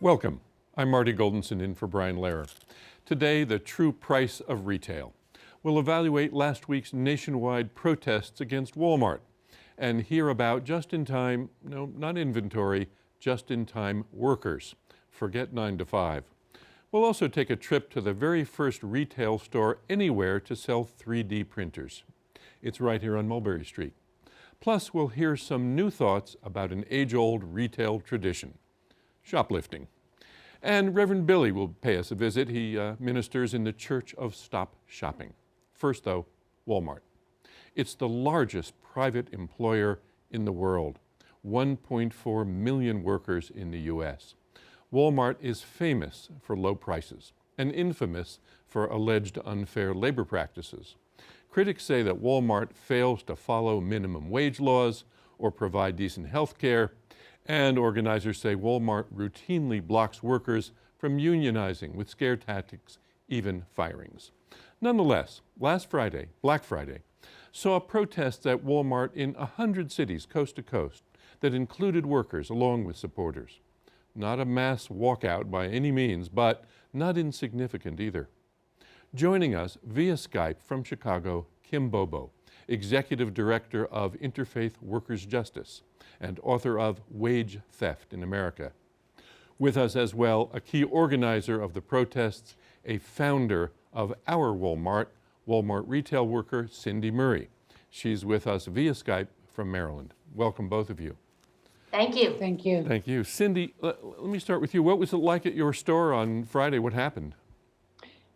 Welcome. I'm Marty Goldenson in for Brian Lehrer. Today, the true price of retail. We'll evaluate last week's nationwide protests against Walmart and hear about just-in-time, no, not inventory, just-in-time workers. Forget 9 to 5. We'll also take a trip to the very first retail store anywhere to sell 3D printers. It's right here on Mulberry Street. Plus, we'll hear some new thoughts about an age-old retail tradition, shoplifting. And Reverend Billy will pay us a visit. He ministers in the Church of Stop Shopping. First, though, Walmart. It's the largest private employer in the world, 1.4 million workers in the U.S. Walmart is famous for low prices and infamous for alleged unfair labor practices. Critics say that Walmart fails to follow minimum wage laws or provide decent health care, and organizers say Walmart routinely blocks workers from unionizing with scare tactics, even firings. Nonetheless, last Friday, Black Friday, saw protests at Walmart in 100 cities coast to coast that included workers along with supporters. Not a mass walkout by any means, but not insignificant either. Joining us via Skype from Chicago, Kim Bobo, Executive Director of Interfaith Workers Justice and author of Wage Theft in America. With us as well, a key organizer of the protests, a founder of Our Walmart, Walmart retail worker Cindy Murray. She's with us via Skype from Maryland. Welcome, both of you. Thank you. Thank you. Thank you. Cindy, let me start with you. What was it like at your store on Friday? What happened?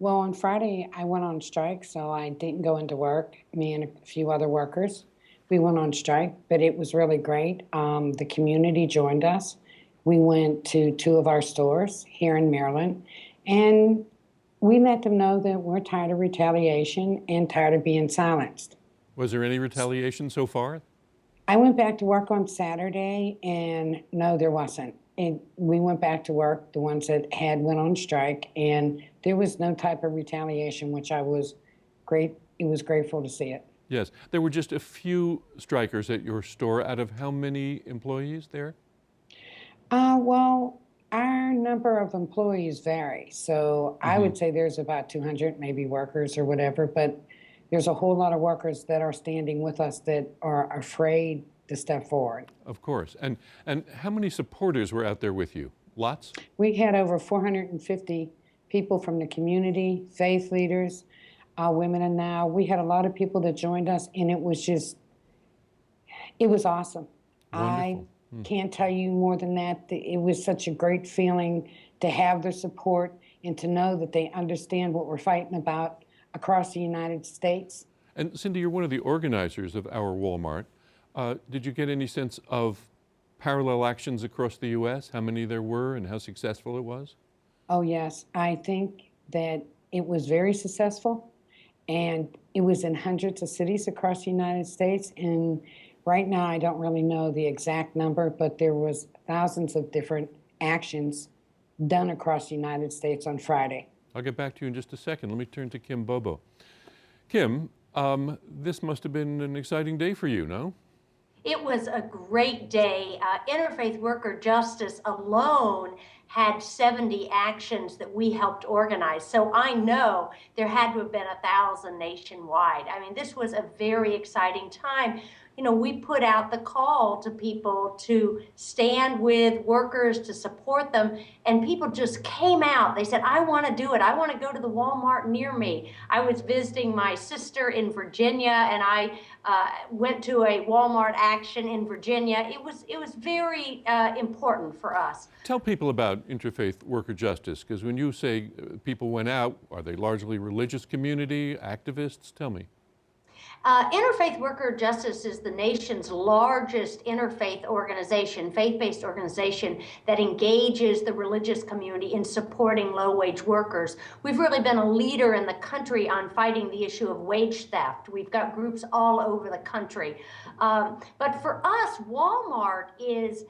Well, on Friday, I went on strike, so I didn't go into work. Me and a few other workers, we went on strike, but it was really great. The community joined us. We went to 2 of our stores here in Maryland, and we let them know that we're tired of retaliation and tired of being silenced. Was there any retaliation so far? I went back to work on Saturday, and no, there wasn't. We went back to work, the ones that had went on strike, and there was no type of retaliation, which I was great. It was grateful to see it. Yes. There were just a few strikers at your store out of how many employees there? Well, our number of employees vary. So I would say there's about 200 maybe workers or whatever, but there's a whole lot of workers that are standing with us that are afraid to step forward. Of course. And how many supporters were out there with you? Lots? We had over 450 people from the community, faith leaders, Women and Now. We had a lot of people that joined us, and it was awesome. Wonderful. I can't tell you more than that. It was such a great feeling to have their support and to know that they understand what we're fighting about across the United States. And Cindy, you're one of the organizers of Our Walmart. Did you get any sense of parallel actions across the U.S., how many there were and how successful it was? Oh, yes. I think that it was very successful, and it was in hundreds of cities across the United States. And right now, I don't really know the exact number, but there was thousands of different actions done across the United States on Friday. I'll get back to you in just a second. Let me turn to Kim Bobo. Kim, this must have been an exciting day for you, no? It was a great day. Interfaith Worker Justice alone had 70 actions that we helped organize. So I know there had to have been 1,000 nationwide. I mean, this was a very exciting time. You know, we put out the call to people to stand with workers, to support them, and people just came out. They said, I want to do it. I want to go to the Walmart near me. I was visiting my sister in Virginia, and I went to a Walmart action in Virginia. It was very important for us. Tell people about Interfaith Worker Justice, because when you say people went out, are they largely religious community, activists? Tell me. Interfaith Worker Justice is the nation's largest interfaith organization, faith-based organization that engages the religious community in supporting low-wage workers. We've really been a leader in the country on fighting the issue of wage theft. We've got groups all over the country. But for us, Walmart is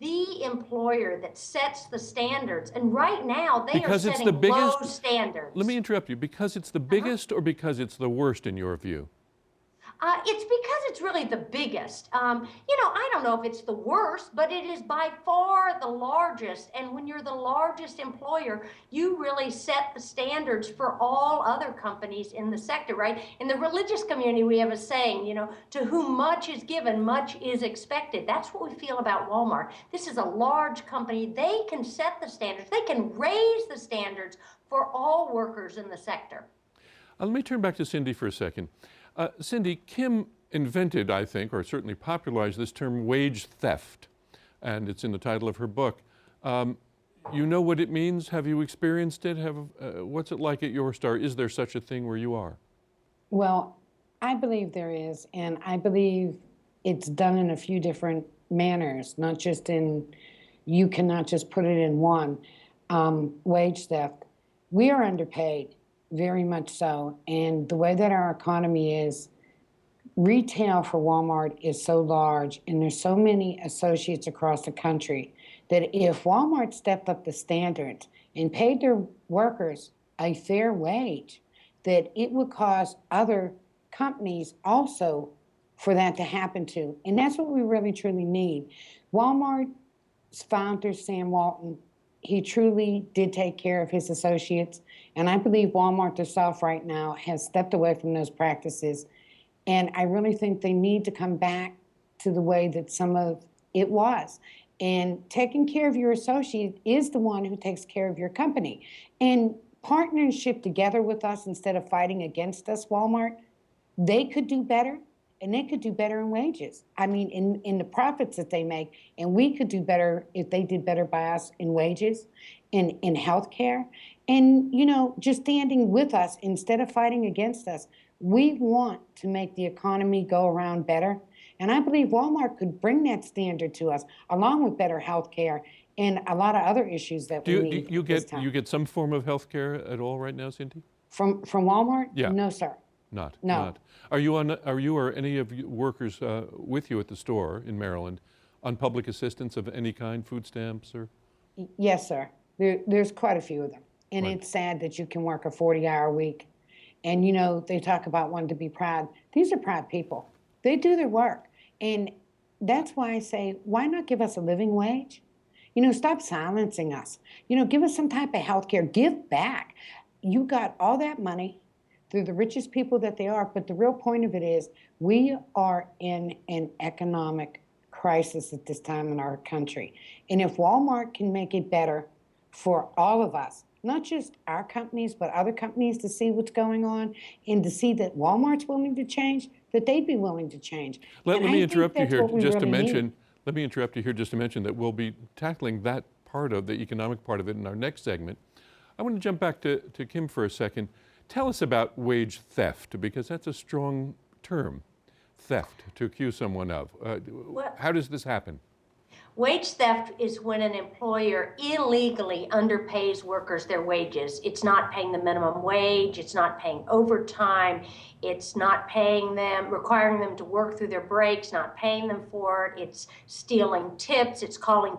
the employer that sets the standards. And right now, they are setting low standards. Let me interrupt you. Because it's the biggest or because it's the worst in your view? It's because it's really the biggest. I don't know if it's the worst, but it is by far the largest. And when you're the largest employer, you really set the standards for all other companies in the sector, right? In the religious community, we have a saying, to whom much is given, much is expected. That's what we feel about Walmart. This is a large company. They can set the standards. They can raise the standards for all workers in the sector. Let me turn back to Cindy for a second. Cindy, Kim invented, I think, or certainly popularized this term wage theft, and it's in the title of her book. You know what it means? Have you experienced it? What's it like at your store? Is there such a thing where you are? Well, I believe there is, and I believe it's done in a few different manners, not just you cannot just put it in one. Wage theft. We are underpaid. Very much so. And the way that our economy is, retail for Walmart is so large, and there's so many associates across the country that if Walmart stepped up the standards and paid their workers a fair wage, that it would cause other companies also for that to happen to. And that's what we really, truly need. Walmart's founder, Sam Walton, he truly did take care of his associates. And I believe Walmart itself right now has stepped away from those practices. And I really think they need to come back to the way that some of it was. And taking care of your associate is the one who takes care of your company. And partnership together with us instead of fighting against us, Walmart, they could do better. And they could do better in wages. I mean, in the profits that they make. And we could do better if they did better by us in wages, in health care. And, just standing with us instead of fighting against us. We want to make the economy go around better. And I believe Walmart could bring that standard to us, along with better health care and a lot of other issues that we need. Do you get some form of health care at all right now, Cindy? From Walmart? Yeah. No, sir. No. No. Are you or any of you workers with you at the store in Maryland on public assistance of any kind, food stamps or? Yes, sir. There's quite a few of them. And Right. It's sad that you can work a 40-hour week. And, they talk about wanting to be proud. These are proud people. They do their work. And that's why I say, why not give us a living wage? Stop silencing us. Give us some type of health care. Give back. You got all that money. They're the richest people that they are, but the real point of it is we are in an economic crisis at this time in our country. And if Walmart can make it better for all of us, not just our companies, but other companies to see what's going on and to see that Walmart's willing to change, that they'd be willing to change. Let me interrupt you here just to mention. Need. Let me interrupt you here just to mention that we'll be tackling that part of the economic part of it in our next segment. I want to jump back to Kim for a second. Tell us about wage theft, because that's a strong term, theft, to accuse someone of. How does this happen? Wage theft is when an employer illegally underpays workers their wages. It's not paying the minimum wage, it's not paying overtime, it's not paying them, requiring them to work through their breaks, not paying them for it, it's stealing tips, it's calling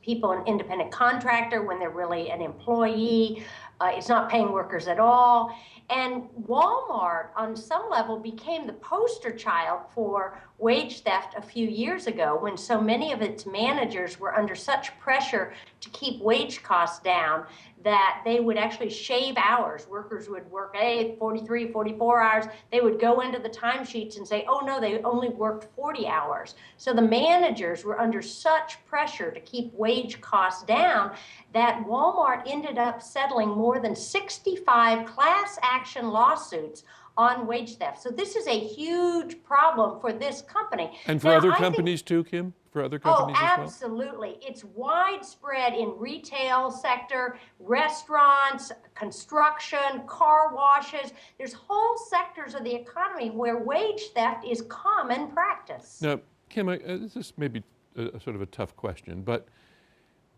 people an independent contractor when they're really an employee. It's not paying workers at all. And Walmart, on some level, became the poster child for wage theft a few years ago when so many of its managers were under such pressure to keep wage costs down that they would actually shave hours. Workers would work 43, 44 hours. They would go into the timesheets and say, oh no, they only worked 40 hours. So the managers were under such pressure to keep wage costs down that Walmart ended up settling more than 65 class action lawsuits on wage theft. So this is a huge problem for this company. And for other companies too, Kim? For other companies as well? Oh, absolutely. It's widespread in retail sector, restaurants, construction, car washes. There's whole sectors of the economy where wage theft is common practice. Now, Kim, this may be a sort of a tough question, but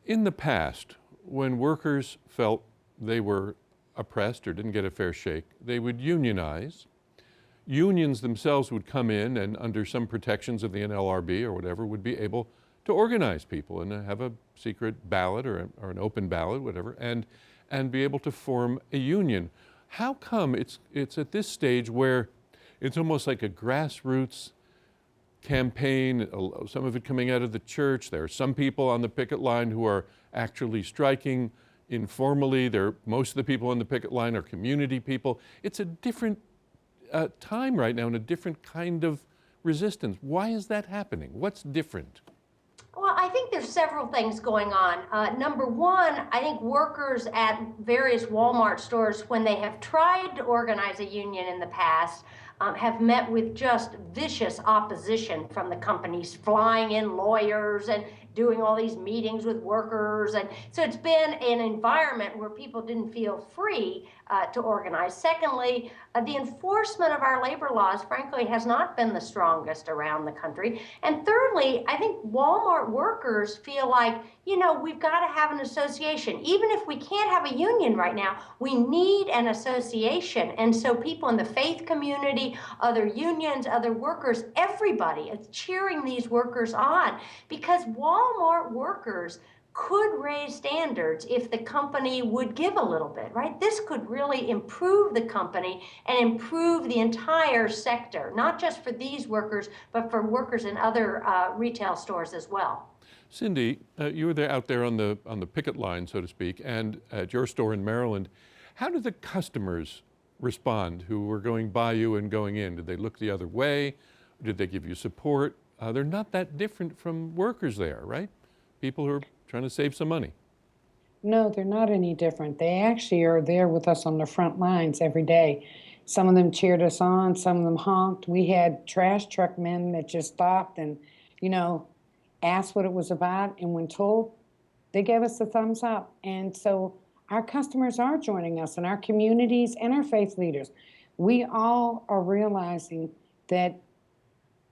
in the past, when workers felt they were oppressed or didn't get a fair shake, they would unionize. Unions themselves would come in and under some protections of the NLRB or whatever would be able to organize people and have a secret ballot or an open ballot, whatever, and be able to form a union. How come it's at this stage where It's almost like a grassroots campaign, some of it coming out of the church. There are some people on the picket line who are actually striking informally. Most of the people on the picket line are community people. It's a different time right now and a different kind of resistance. Why is that happening? What's different? Well, I think there's several things going on. Number one, I think workers at various Walmart stores, when they have tried to organize a union in the past, have met with just vicious opposition from the companies, flying in lawyers and doing all these meetings with workers. And so it's been an environment where people didn't feel free to organize. Secondly, the enforcement of our labor laws, frankly, has not been the strongest around the country. And thirdly, I think Walmart workers feel like, we've got to have an association. Even if we can't have a union right now, we need an association. And so people in the faith community, other unions, other workers, everybody is cheering these workers on, because Walmart workers could raise standards if the company would give a little bit, right? This could really improve the company and improve the entire sector, not just for these workers, but for workers in other retail stores as well. Cindy, you were out there on the picket line, so to speak, and at your store in Maryland. How did the customers respond who were going by you and going in? Did they look the other way? Did they give you support? They're not that different from workers there, right? People who are trying to save some money. No, they're not any different. They actually are there with us on the front lines every day. Some of them cheered us on, some of them honked. We had trash truck men that just stopped and, asked what it was about, and when told, they gave us the thumbs up. And so our customers are joining us, and our communities and our faith leaders. We all are realizing that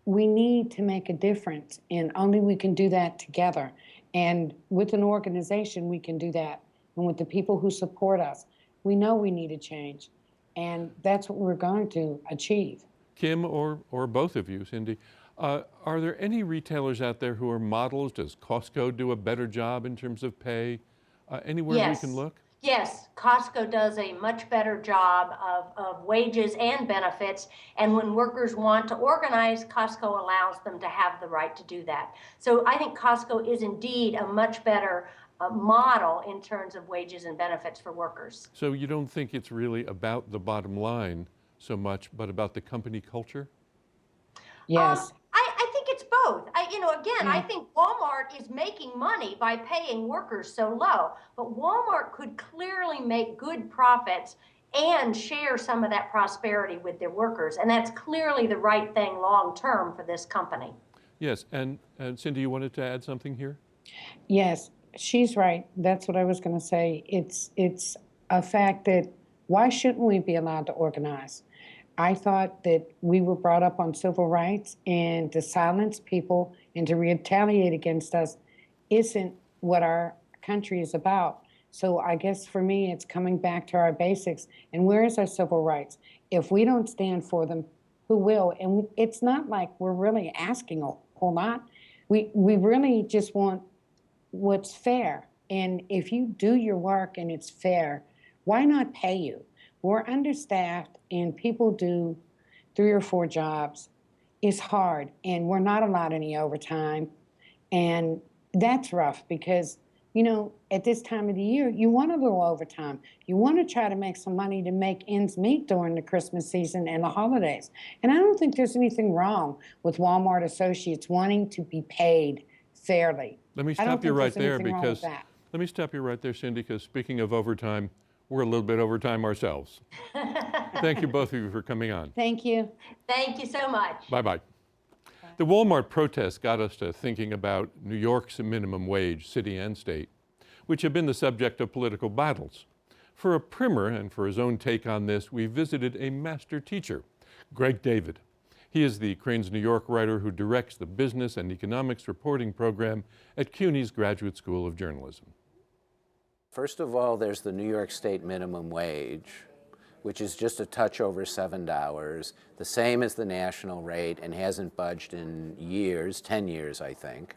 we need to make a difference, and only we can do that together. And with an organization, we can do that. And with the people who support us, we know we need a change. And that's what we're going to achieve. Kim, or both of you, Cindy, are there any retailers out there who are models? Does Costco do a better job in terms of pay? Anywhere Yes. we can look? Yes, Costco does a much better job of wages and benefits. And when workers want to organize, Costco allows them to have the right to do that. So I think Costco is indeed a much better model in terms of wages and benefits for workers. So you don't think it's really about the bottom line so much, but about the company culture? Yes. I think it's both. I think Walmart is making money by paying workers so low, but Walmart could clearly make good profits and share some of that prosperity with their workers. And that's clearly the right thing long term for this company. Yes, and Cindy, you wanted to add something here? Yes, she's right. That's what I was going to say. It's a fact that why shouldn't we be allowed to organize? I thought that we were brought up on civil rights, and to silence people and to retaliate against us isn't what our country is about. So I guess for me, it's coming back to our basics. And where is our civil rights? If we don't stand for them, who will? And it's not like we're really asking a whole lot. We really just want what's fair. And if you do your work and it's fair, why not pay you? We're understaffed, and people do 3 or 4 jobs. It's hard, and we're not allowed any overtime. And that's rough because, at this time of the year, you want a little overtime. You want to try to make some money to make ends meet during the Christmas season and the holidays. And I don't think there's anything wrong with Walmart associates wanting to be paid fairly. Let me stop you right there because, let me stop you right there, Cindy, because speaking of overtime, we're a little bit overtime ourselves. Thank you, both of you, for coming on. Thank you. Thank you so much. Bye-bye. The Walmart protests got us to thinking about New York's minimum wage, city and state, which have been the subject of political battles. For a primer and for his own take on this, we visited a master teacher, Greg David. He is the Crain's New York writer who directs the Business and Economics Reporting Program at CUNY's Graduate School of Journalism. First of all, there's the New York State minimum wage, which is just a touch over $7, the same as the national rate and hasn't budged in years, 10 years, I think.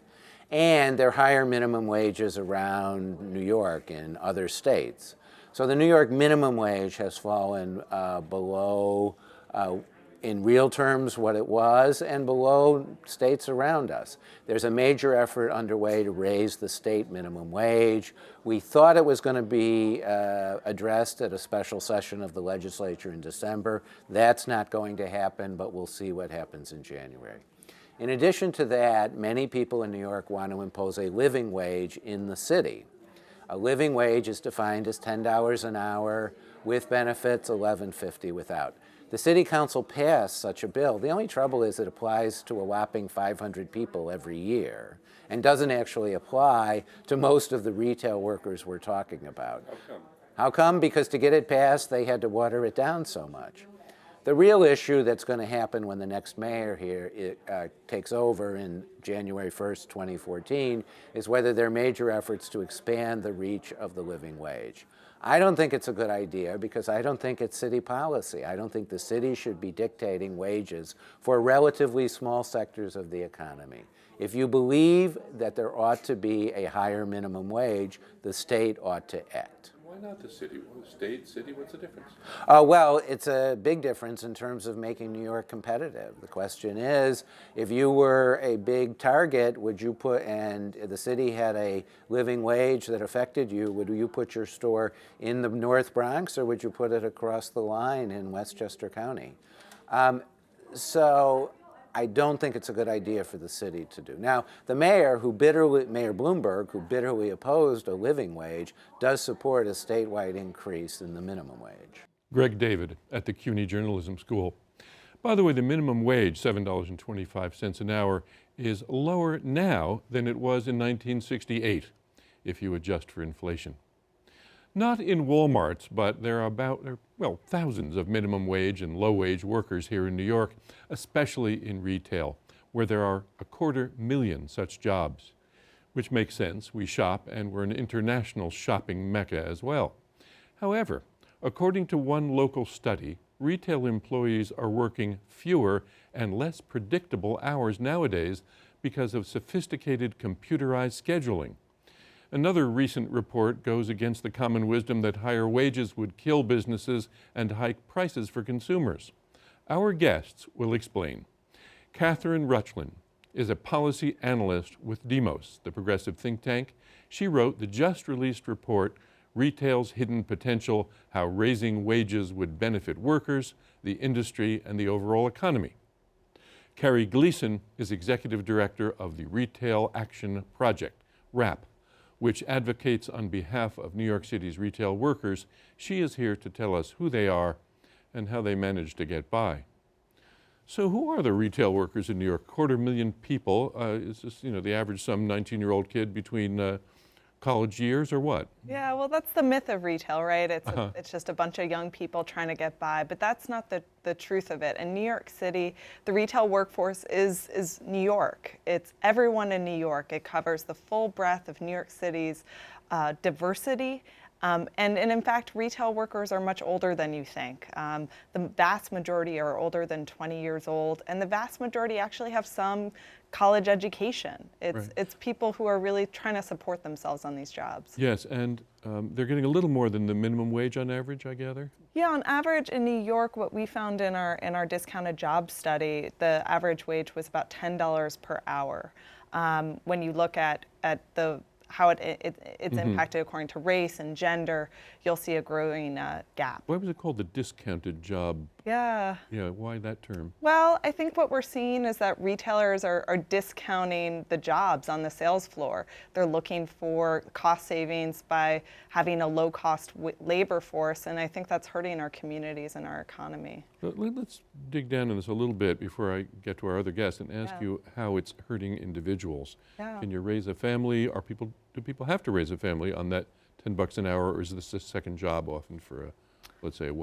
And there are higher minimum wages around New York and other states. So the New York minimum wage has fallen below in real terms what it was and below states around us. There's a major effort underway to raise the state minimum wage. We thought it was going to be addressed at a special session of the legislature in December. That's not going to happen, but we'll see what happens in January. In addition to that, many people in New York want to impose a living wage in the city. A living wage is defined as $10 an hour with benefits, $11.50 without. The City Council passed such a bill. The only trouble is it applies to a whopping 500 people every year and doesn't actually apply to most of the retail workers we're talking about. How come? How come? Because to get it passed, they had to water it down so much. The real issue that's going to happen when the next mayor here takes over in January 1st, 2014, is whether there are major efforts to expand the reach of the living wage. I don't think it's a good idea because I don't think it's city policy. I don't think the city should be dictating wages for relatively small sectors of the economy. If you believe that there ought to be a higher minimum wage, the state ought to act. Why not the city? Well, state, city, what's the difference? Well, it's a big difference in terms of making New York competitive. The question is, if you were a big Target, would you put, and the city had a living wage that affected you, would you put your store in the North Bronx or would you put it across the line in Westchester County? So I don't think it's a good idea for the city to do. Now, the mayor, Mayor Bloomberg, who bitterly opposed a living wage, does support a statewide increase in the minimum wage. Greg David at the CUNY Journalism School. By the way, the minimum wage, $7.25 an hour, is lower now than it was in 1968, if you adjust for inflation. Not in Walmarts, but there are thousands of minimum wage and low-wage workers here in New York, especially in retail, where there are 250,000 such jobs. Which makes sense. We shop, and we're an international shopping mecca as well. However, according to one local study, retail employees are working fewer and less predictable hours nowadays because of sophisticated computerized scheduling. Another recent report goes against the common wisdom that higher wages would kill businesses and hike prices for consumers. Our guests will explain. Catherine Rutchlin is a policy analyst with Demos, the progressive think tank. She wrote the just-released report, Retail's Hidden Potential: How Raising Wages Would Benefit Workers, the Industry, and the Overall Economy. Carrie Gleason is executive director of the Retail Action Project, RAP, which advocates on behalf of New York City's retail workers. She is here to tell us who they are and how they manage to get by. So who are the retail workers in New York? 250,000 people. Is this, the average some 19-year-old kid between college years or what? Yeah, well, that's the myth of retail, right? It's just a bunch of young people trying to get by, but that's not the truth of it. In New York City, the retail workforce is New York. It's everyone in New York. It covers the full breadth of New York City's diversity. And in fact, retail workers are much older than you think. The vast majority are older than 20 years old, and the vast majority actually have some college education. It's people who are really trying to support themselves on these jobs. Yes, and they're getting a little more than the minimum wage on average, I gather? Yeah, on average in New York, what we found in our discounted job study, the average wage was about $10 per hour. When you look at how it's impacted according to race and gender, you'll see a growing gap. Why was it called the discounted job? Yeah. Yeah, why that term? Well, I think what we're seeing is that retailers are discounting the jobs on the sales floor. They're looking for cost savings by having a low-cost labor force, and I think that's hurting our communities and our economy. Let's dig down on this a little bit before I get to our other guests and ask you how it's hurting individuals. Yeah. Can you raise a family? Do people have to raise a family on that $10 an hour, or is this a second job often for let's say, a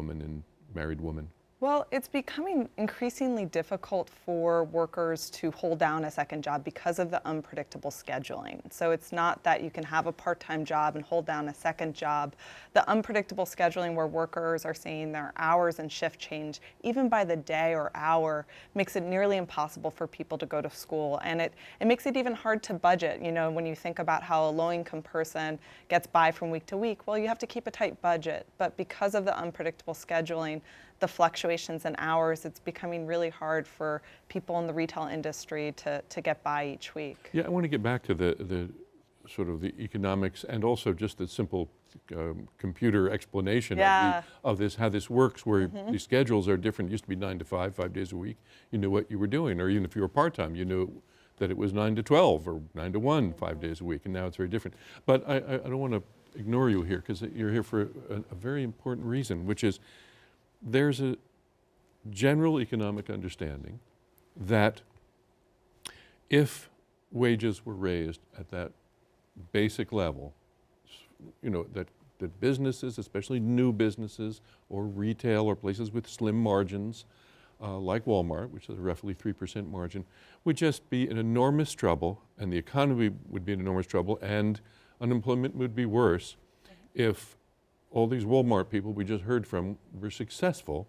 married woman? Well, it's becoming increasingly difficult for workers to hold down a second job because of the unpredictable scheduling. So it's not that you can have a part-time job and hold down a second job. The unpredictable scheduling where workers are seeing their hours and shift change, even by the day or hour, makes it nearly impossible for people to go to school. And it makes it even hard to budget. When you think about how a low-income person gets by from week to week, well, you have to keep a tight budget. But because of the unpredictable scheduling, the fluctuations in hours, it's becoming really hard for people in the retail industry to get by each week. Yeah, I want to get back to the sort of the economics and also just the simple computer explanation of this, how this works, where the schedules are different. It used to be 9 to 5, 5 days a week. You knew what you were doing, or even if you were part-time, you knew that it was 9 to 12 or 9 to 1, 5 days a week, and now it's very different. But I don't want to ignore you here, because you're here for a very important reason, which is there's a general economic understanding that if wages were raised at that basic level, you know, that businesses, especially new businesses or retail or places with slim margins, like Walmart, which is a roughly 3% margin, would just be in enormous trouble, and the economy would be in enormous trouble, and unemployment would be worse if all these Walmart people we just heard from were successful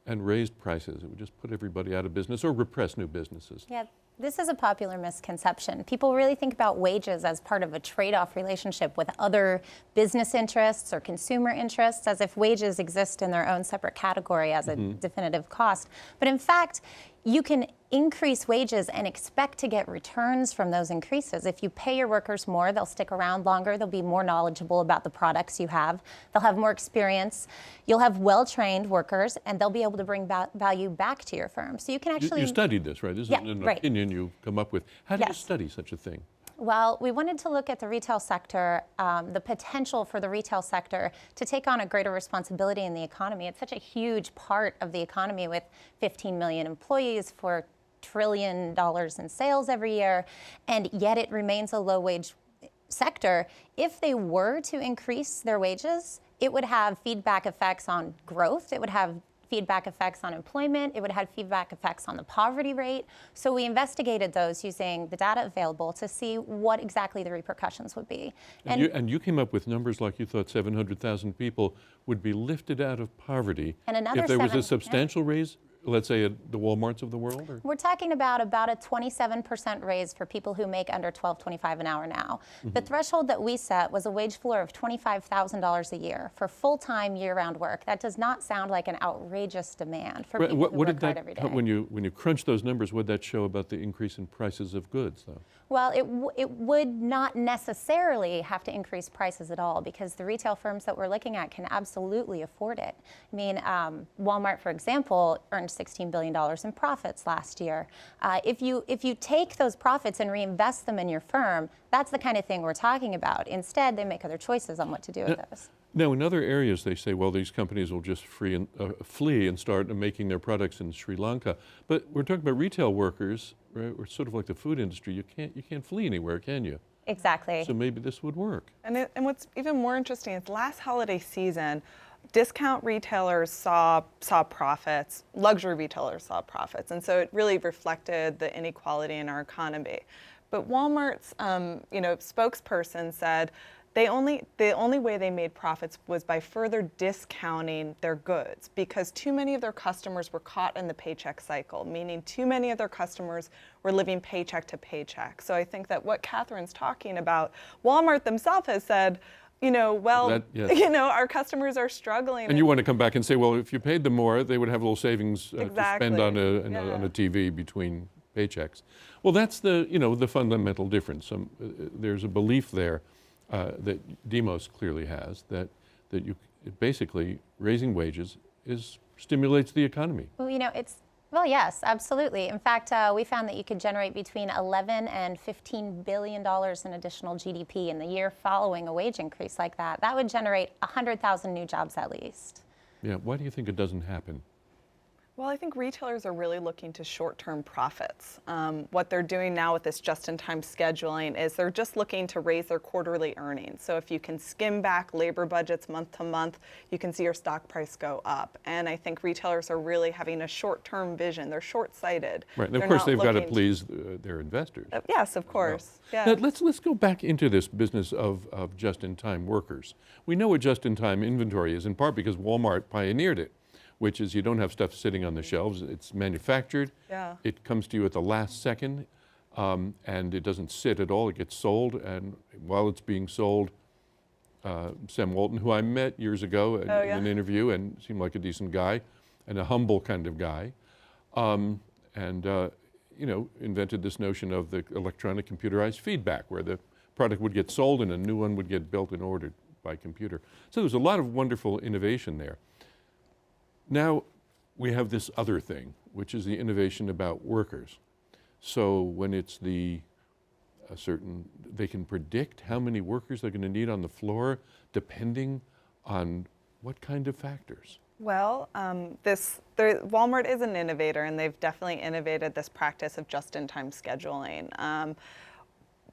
and raised prices. It would just put everybody out of business or repress new businesses. Yeah, this is a popular misconception. People really think about wages as part of a trade-off relationship with other business interests or consumer interests, as if wages exist in their own separate category as a definitive cost. But in fact, you can increase wages and expect to get returns from those increases. If you pay your workers more, they'll stick around longer, they'll be more knowledgeable about the products you have, they'll have more experience, you'll have well-trained workers, and they'll be able to bring value back to your firm. So you can actually— You studied this, right? This isn't an opinion you come up with. How do you study such a thing? Well, we wanted to look at the retail sector, the potential for the retail sector to take on a greater responsibility in the economy. It's such a huge part of the economy with 15 million employees, $4 trillion in sales every year, and yet it remains a low-wage sector. If they were to increase their wages, it would have feedback effects on growth. It would have feedback effects on employment. It would have feedback effects on the poverty rate. So we investigated those using the data available to see what exactly the repercussions would be. And you came up with numbers like you thought 700,000 people would be lifted out of poverty And another if there was a 7 substantial raise, let's say at the Walmarts of the world? Or? We're talking about a 27% raise for people who make under $12.25 an hour now. The threshold that we set was a wage floor of $25,000 a year for full-time year-round work. That does not sound like an outrageous demand for people who work hard every day. When you crunch those numbers, what did that show about the increase in prices of goods, though? Well, it would not necessarily have to increase prices at all, because the retail firms that we're looking at can absolutely afford it. I mean, Walmart, for example, earned $16 billion in profits last year. If you take those profits and reinvest them in your firm, that's the kind of thing we're talking about. Instead, they make other choices on what to do with those. Now, in other areas, they say, well, these companies will just flee and start making their products in Sri Lanka. But we're talking about retail workers, right? We're sort of like the food industry. You can't flee anywhere, can you? Exactly. So maybe this would work. And what's even more interesting is last holiday season, discount retailers saw profits, luxury retailers saw profits, and so it really reflected the inequality in our economy. But Walmart's spokesperson said the only way they made profits was by further discounting their goods, because too many of their customers were caught in the paycheck cycle, meaning too many of their customers were living paycheck to paycheck. So I think that what Catherine's talking about, Walmart themselves has said, our customers are struggling. And you want to come back and say, well, if you paid them more, they would have a little savings to spend on a TV between paychecks. Well, that's the fundamental difference. There's a belief there that Demos clearly has that you basically raising wages stimulates the economy. Well, yes, absolutely. In fact, we found that you could generate between $11 and $15 billion in additional GDP in the year following a wage increase like that. That would generate 100,000 new jobs at least. Yeah, why do you think it doesn't happen? Well, I think retailers are really looking to short-term profits. What they're doing now with this just-in-time scheduling is they're just looking to raise their quarterly earnings. So if you can skim back labor budgets month to month, you can see your stock price go up. And I think retailers are really having a short-term vision. They're short-sighted. Right, and of course they've got to please their investors. Yes, of course. Well. Yeah. Now, let's go back into this business of just-in-time workers. We know what just-in-time inventory is, in part because Walmart pioneered it, which is you don't have stuff sitting on the shelves. It's manufactured. Yeah. It comes to you at the last second, and it doesn't sit at all. It gets sold, and while it's being sold, Sam Walton, who I met years ago in an interview and seemed like a decent guy, and a humble kind of guy, and you know, invented this notion of the electronic computerized feedback, where the product would get sold and a new one would get built and ordered by computer. So there's a lot of wonderful innovation there. Now we have this other thing, which is the innovation about workers. So when it's they can predict how many workers they're going to need on the floor depending on what kind of factors? Well, Walmart is an innovator, and they've definitely innovated this practice of just-in-time scheduling.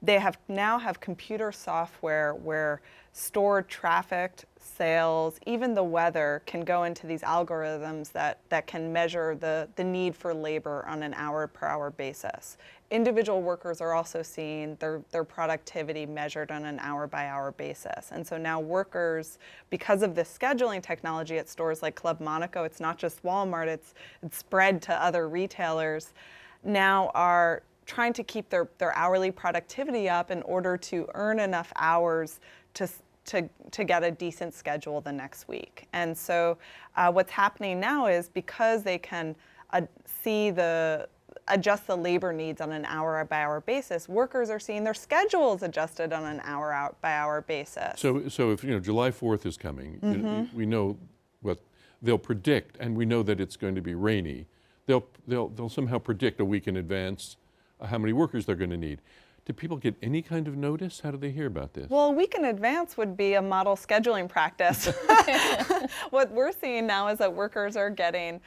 They now have computer software where stored traffic, sales, even the weather can go into these algorithms that can measure the need for labor on an hour-per-hour basis. Individual workers are also seeing their productivity measured on an hour-by-hour basis. And so now workers, because of this scheduling technology at stores like Club Monaco, it's not just Walmart, it's spread to other retailers, now are trying to keep their hourly productivity up in order to earn enough hours to get a decent schedule the next week. And so what's happening now is, because they can adjust the labor needs on an hour-by-hour basis, workers are seeing their schedules adjusted on an hour-by-hour basis. So if July 4th is coming, we know what they'll predict, and we know that it's going to be rainy. They'll somehow predict a week in advance how many workers they're going to need. Do people get any kind of notice? How do they hear about this? Well, a week in advance would be a model scheduling practice. What we're seeing now is that workers are getting,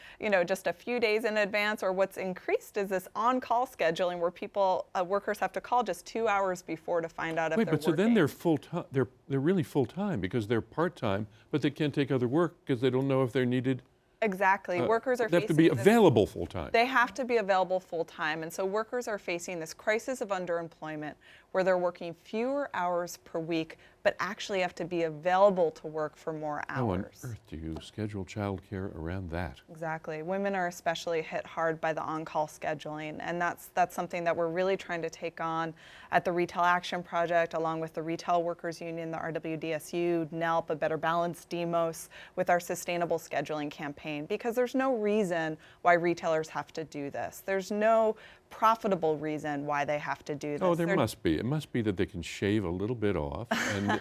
just a few days in advance, or what's increased is this on-call scheduling, where workers have to call just 2 hours before to find out if they're working. So then they're full-time. They're really full-time because they're part-time, but they can't take other work because they don't know if they're needed. Exactly. Workers are They have to be available full-time. They have to be available full-time. And so workers are facing this crisis of underemployment, where they're working fewer hours per week, but actually have to be available to work for more hours. How on earth do you schedule childcare around that? Exactly. Women are especially hit hard by the on-call scheduling, and that's something that we're really trying to take on at the Retail Action Project, along with the Retail Workers Union, the RWDSU, NELP, A Better Balance, DEMOS, with our sustainable scheduling campaign, because there's no reason why retailers have to do this. There's no profitable reason why they have to do this. Oh, there must be. It must be that they can shave a little bit off,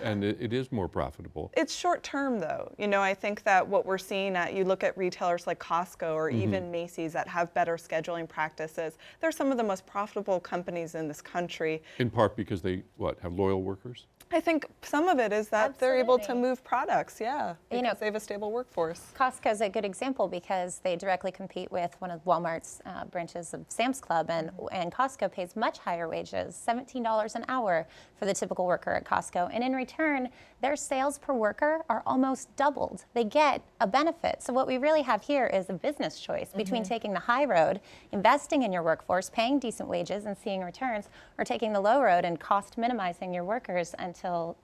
and it is more profitable. It's short term, though. I think that what we're seeing you look at retailers like Costco or even Macy's that have better scheduling practices. They're some of the most profitable companies in this country. In part because they, have loyal workers? I think some of it is that they're able to Absolutely. move products, because they have a stable workforce. Costco is a good example because they directly compete with one of Walmart's branches of Sam's Club, and Costco pays much higher wages, $17 an hour for the typical worker at Costco. And in return, their sales per worker are almost doubled. They get a benefit. So what we really have here is a business choice between taking the high road, investing in your workforce, paying decent wages and seeing returns, or taking the low road and cost minimizing your workers until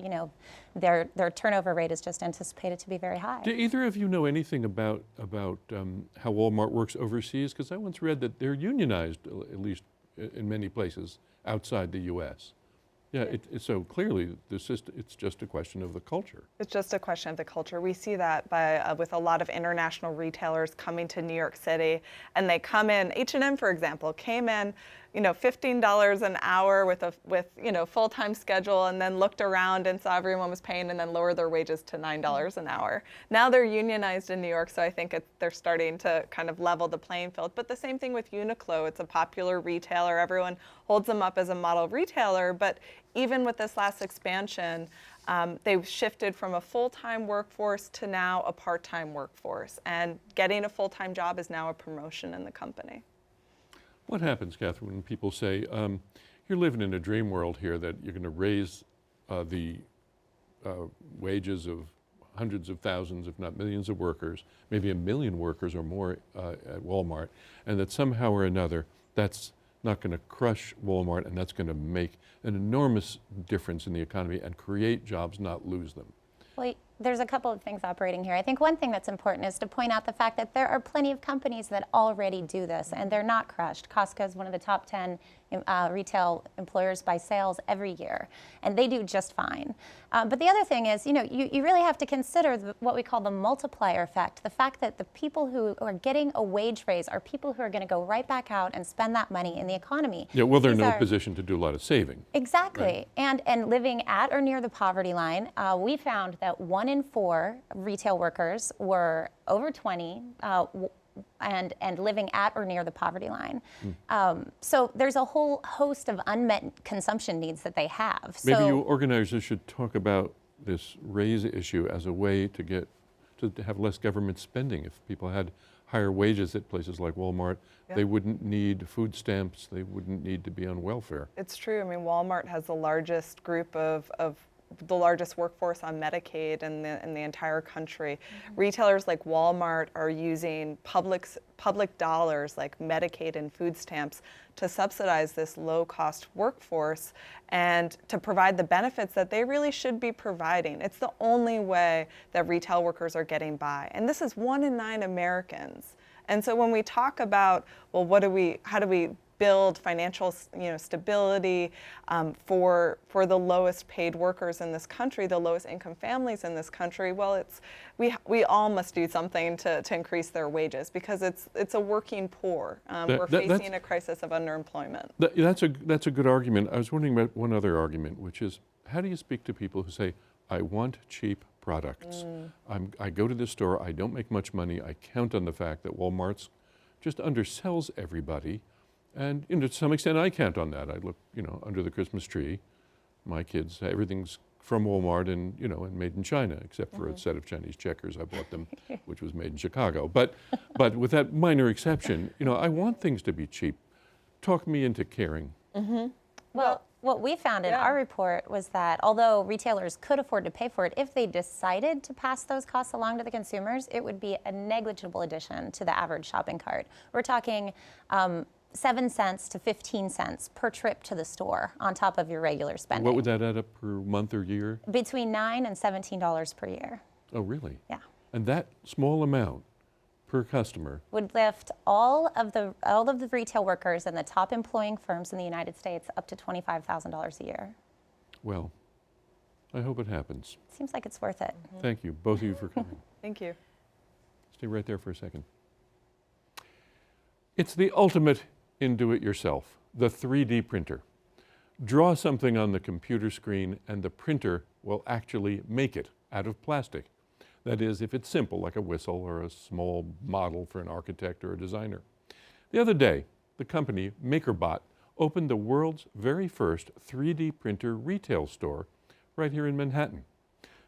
their turnover rate is just anticipated to be very high. Do either of you know anything about how Walmart works overseas? Because I once read that they're unionized, at least in many places outside the U.S. Yeah, so clearly it's just a question of the culture. It's just a question of the culture. We see that with a lot of international retailers coming to New York City, and they come in. H&M, for example, came in, $15 an hour with full-time schedule, and then looked around and saw everyone was paying, and then lowered their wages to $9 an hour. Now they're unionized in New York, so I think they're starting to kind of level the playing field. But the same thing with Uniqlo. It's a popular retailer. Everyone holds them up as a model retailer, but even with this last expansion, they've shifted from a full-time workforce to now a part-time workforce, and getting a full-time job is now a promotion in the company. What happens, Catherine, when people say, you're living in a dream world here that you're going to raise the wages of hundreds of thousands, if not millions of workers, maybe 1 million workers or more at Walmart, and that somehow or another that's not going to crush Walmart, and that's going to make an enormous difference in the economy and create jobs, not lose them? Well, there's a couple of things operating here. I think one thing that's important is to point out the fact that there are plenty of companies that already do this, and they're not crushed. Costco is one of the top 10 retail employers by sales every year, and they do just fine. But the other thing is, you really have to consider what we call the multiplier effect, the fact that the people who are getting a wage raise are people who are going to go right back out and spend that money in the economy. Yeah, well, they're in These no are- position to do a lot of saving. Exactly. Right. And living at or near the poverty line, we found that 1 in 4 retail workers were over 20 and living at or near the poverty line. So there's a whole host of unmet consumption needs that they have. Maybe So you organizers should talk about this raise issue as a way to have less government spending. If people had higher wages at places like Walmart, they wouldn't need food stamps, they wouldn't need to be on welfare. It's true. I mean, Walmart has the largest group of the largest workforce on Medicaid in the entire country. Retailers like Walmart are using public dollars like Medicaid and food stamps to subsidize this low-cost workforce and to provide the benefits that they really should be providing. It's the only way that retail workers are getting by. And this is 1 in 9 Americans. And so when we talk about, well, how do we build financial stability for the lowest paid workers in this country, the lowest income families in this country, well, we all must do something to increase their wages because it's a working poor. We're facing a crisis of underemployment. That's a good argument. I was wondering about one other argument, which is, how do you speak to people who say, I want cheap products. I go to this store, I don't make much money, I count on the fact that Walmart's just undersells everybody. And to some extent, I count on that. I look, under the Christmas tree, my kids, everything's from Walmart and made in China, except for a set of Chinese checkers I bought them, which was made in Chicago. But with that minor exception, I want things to be cheap. Talk me into caring. Well, what we found in our report was that although retailers could afford to pay for it, if they decided to pass those costs along to the consumers, it would be a negligible addition to the average shopping cart. We're talking 7 cents to 15 cents per trip to the store on top of your regular spending. What would that add up per month or year? Between $9 and $17 per year. Oh, really? Yeah. And that small amount per customer Would lift all of the retail workers and the top employing firms in the United States up to $25,000 a year. Well, I hope it happens. Seems like it's worth it. Thank you, both of you, for coming. Thank you. Stay right there for a second. It's the ultimate in do-it-yourself, the 3D printer. Draw something on the computer screen and the printer will actually make it out of plastic. That is, if it's simple, like a whistle or a small model for an architect or a designer. The other day, the company MakerBot opened the world's very first 3D printer retail store right here in Manhattan.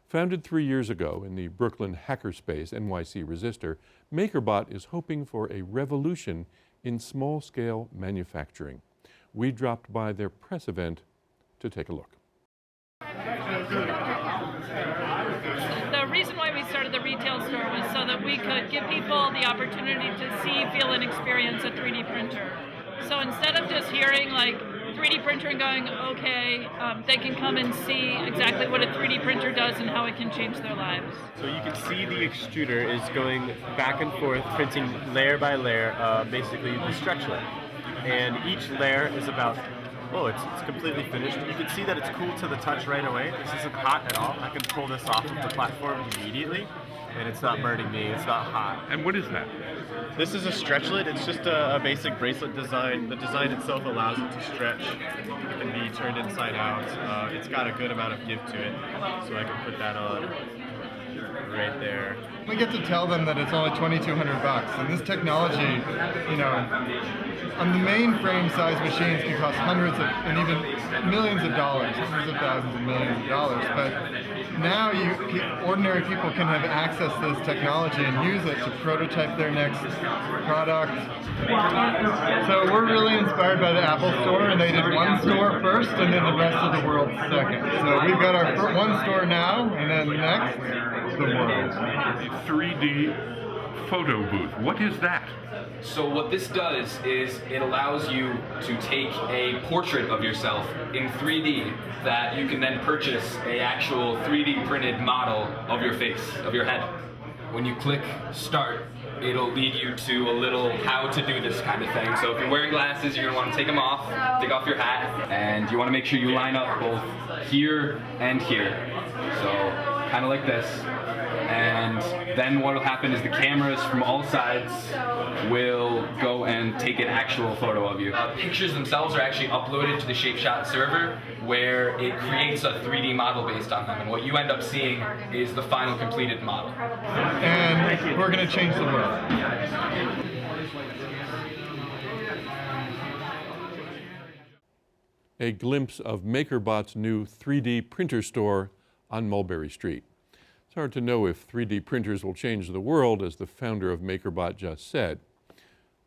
Founded 3 years ago in the Brooklyn hackerspace NYC Resistor, MakerBot is hoping for a revolution in small-scale manufacturing. We dropped by their press event to take a look. The reason why we started the retail store was so that we could give people the opportunity to see, feel, and experience a 3D printer. So instead of just hearing like 3D printer and going, okay, they can come and see exactly what a 3D printer does and how it can change their lives. So you can see the extruder is going back and forth, printing layer by layer, basically the stretch layer. And each layer is about, it's completely finished. You can see that it's cool to the touch right away. This isn't hot at all. I can pull this off of the platform immediately, and it's not burning me, it's not hot. And what is that? This is a stretchlet. It's just a basic bracelet design. The design itself allows it to stretch. It can be turned inside out. It's got a good amount of give to it, so I can put that on right there. We get to tell them that it's only $2,200, and this technology, on the mainframe size machines can cost hundreds of, and even millions of dollars, hundreds of thousands and millions of dollars. But now ordinary people can have access to this technology and use it to prototype their next product. So we're really inspired by the Apple Store, and they did one store first and then the rest of the world second. So we've got our one store now, and then next, the world. 3D photo booth. What is that? So what this does is it allows you to take a portrait of yourself in 3D that you can then purchase an actual 3D printed model of your face, of your head. When you click start, it'll lead you to a little how to do this kind of thing. So if you're wearing glasses, you're going to want to take them off, take off your hat, and you want to make sure you line up both here and here. So kind of like this. And then what will happen is the cameras from all sides will go and take an actual photo of you. Pictures themselves are actually uploaded to the ShapeShot server, where it creates a 3D model based on them. And what you end up seeing is the final completed model. And we're going to change the world. A glimpse of MakerBot's new 3D printer store on Mulberry Street. It's hard to know if 3D printers will change the world, as the founder of MakerBot just said.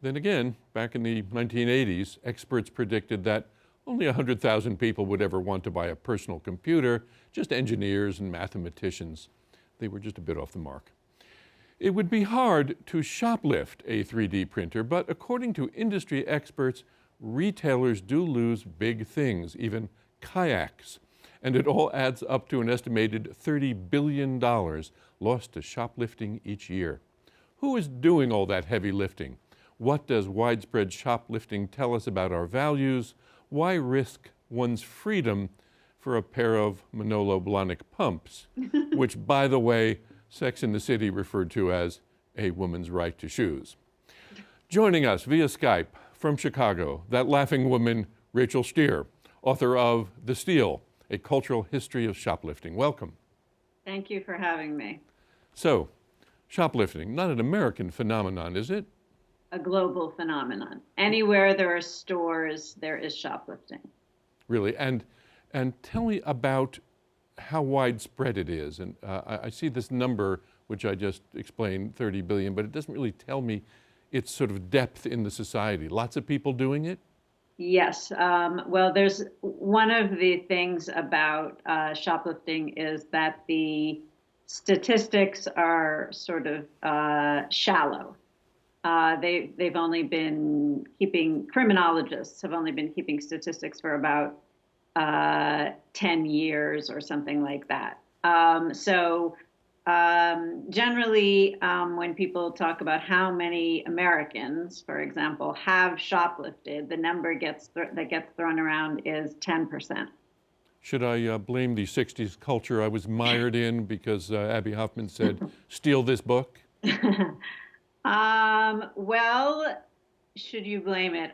Then again, back in the 1980s, experts predicted that only 100,000 people would ever want to buy a personal computer, just engineers and mathematicians. They were just a bit off the mark. It would be hard to shoplift a 3D printer, but according to industry experts, retailers do lose big things, even kayaks. And it all adds up to an estimated $30 billion lost to shoplifting each year. Who is doing all that heavy lifting? What does widespread shoplifting tell us about our values? Why risk one's freedom for a pair of Manolo Blahnik pumps, which, by the way, Sex and the City referred to as a woman's right to shoes? Joining us via Skype from Chicago, that laughing woman, Rachel Stier, author of The Steal, A Cultural History of Shoplifting. Welcome. Thank you for having me. So, shoplifting, not an American phenomenon, is it? A global phenomenon. Anywhere there are stores, there is shoplifting. Really, and tell me about how widespread it is. And I see this number, which I just explained, 30 billion, but it doesn't really tell me its sort of depth in the society. Lots of people doing it? Yes. Well, there's one of the things about shoplifting is that the statistics are sort of shallow. They've only been criminologists have only been keeping statistics for about 10 years or something like that. Generally, when people talk about how many Americans, for example, have shoplifted, the number that gets thrown around is 10%. Should I blame the 60s culture I was mired in because Abbie Hoffman said, steal this book? Well, should you blame it?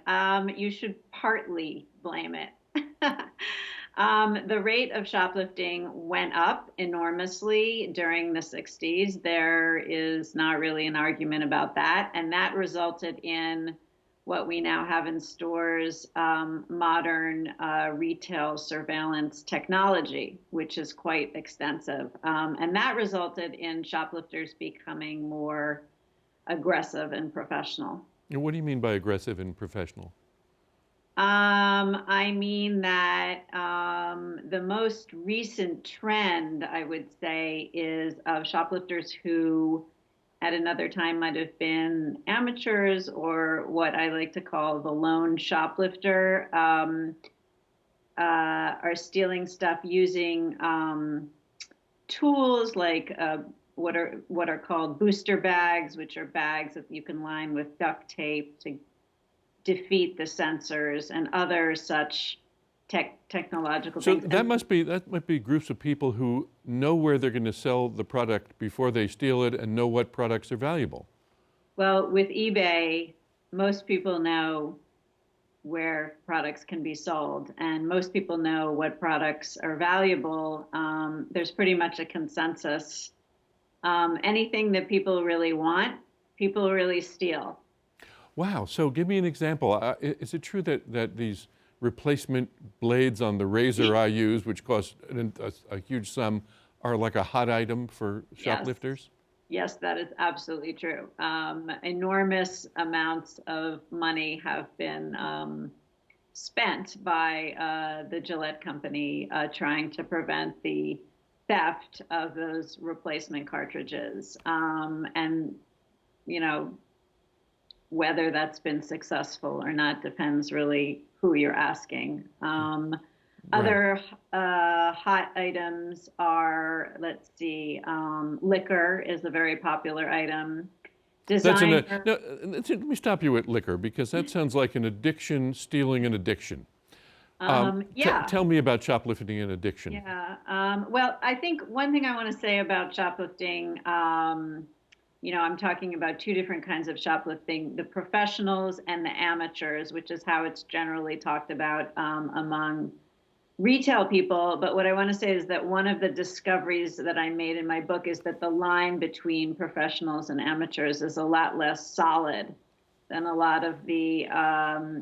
You should partly blame it. The rate of shoplifting went up enormously during the 60s. There is not really an argument about that. And that resulted in what we now have in stores, modern retail surveillance technology, which is quite extensive. And that resulted in shoplifters becoming more aggressive and professional. What do you mean by aggressive and professional? I mean that the most recent trend, I would say, is of shoplifters who at another time might have been amateurs, or what I like to call the lone shoplifter, are stealing stuff using tools like what are called booster bags, which are bags that you can line with duct tape to defeat the sensors and other such technological so things. That might be groups of people who know where they're going to sell the product before they steal it and know what products are valuable. Well, with eBay, most people know where products can be sold, and most people know what products are valuable. There's pretty much a consensus. Anything that people really want, people really steal. Wow. So give me an example. Is it true that these replacement blades on the razor I use, which cost a huge sum, are like a hot item for shoplifters? Yes, that is absolutely true. Enormous amounts of money have been spent by the Gillette company trying to prevent the theft of those replacement cartridges. And, you know, whether that's been successful or not depends really who you're asking. Other hot items are, let's see, liquor is a very popular item. designer. Now, let me stop you at liquor, because that sounds like an addiction, stealing an addiction. Yeah. Tell me about shoplifting and addiction. Yeah. Well, I think one thing I want to say about shoplifting, I'm talking about two different kinds of shoplifting, the professionals and the amateurs, which is how it's generally talked about among retail people. But what I want to say is that one of the discoveries that I made in my book is that the line between professionals and amateurs is a lot less solid than a lot of the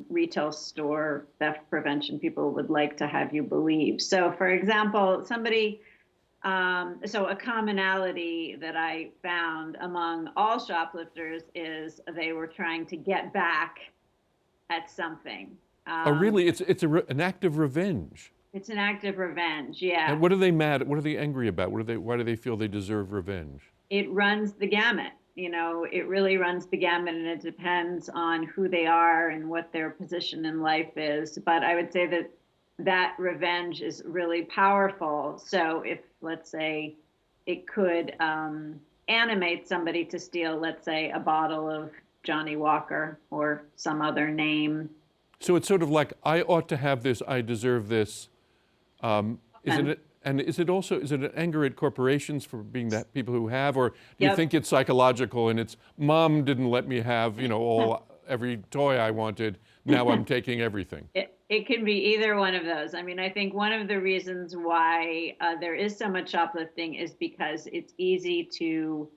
retail store theft prevention people would like to have you believe. So, for example, a commonality that I found among all shoplifters is they were trying to get back at something. Oh, really? It's an act of revenge. It's an act of revenge, yeah. And what are they mad at? What are they angry about? Why do they feel they deserve revenge? It runs the gamut. It really runs the gamut, and it depends on who they are and what their position in life is. But I would say that revenge is really powerful. So if, let's say, it could animate somebody to steal, let's say, a bottle of Johnny Walker or some other name. So it's sort of like, I ought to have this, I deserve this. Is it an anger at corporations for being that people who have, or do you think it's psychological and it's mom didn't let me have, every toy I wanted, now I'm taking everything? It can be either one of those. I mean, I think one of the reasons why there is so much shoplifting is because it's easy to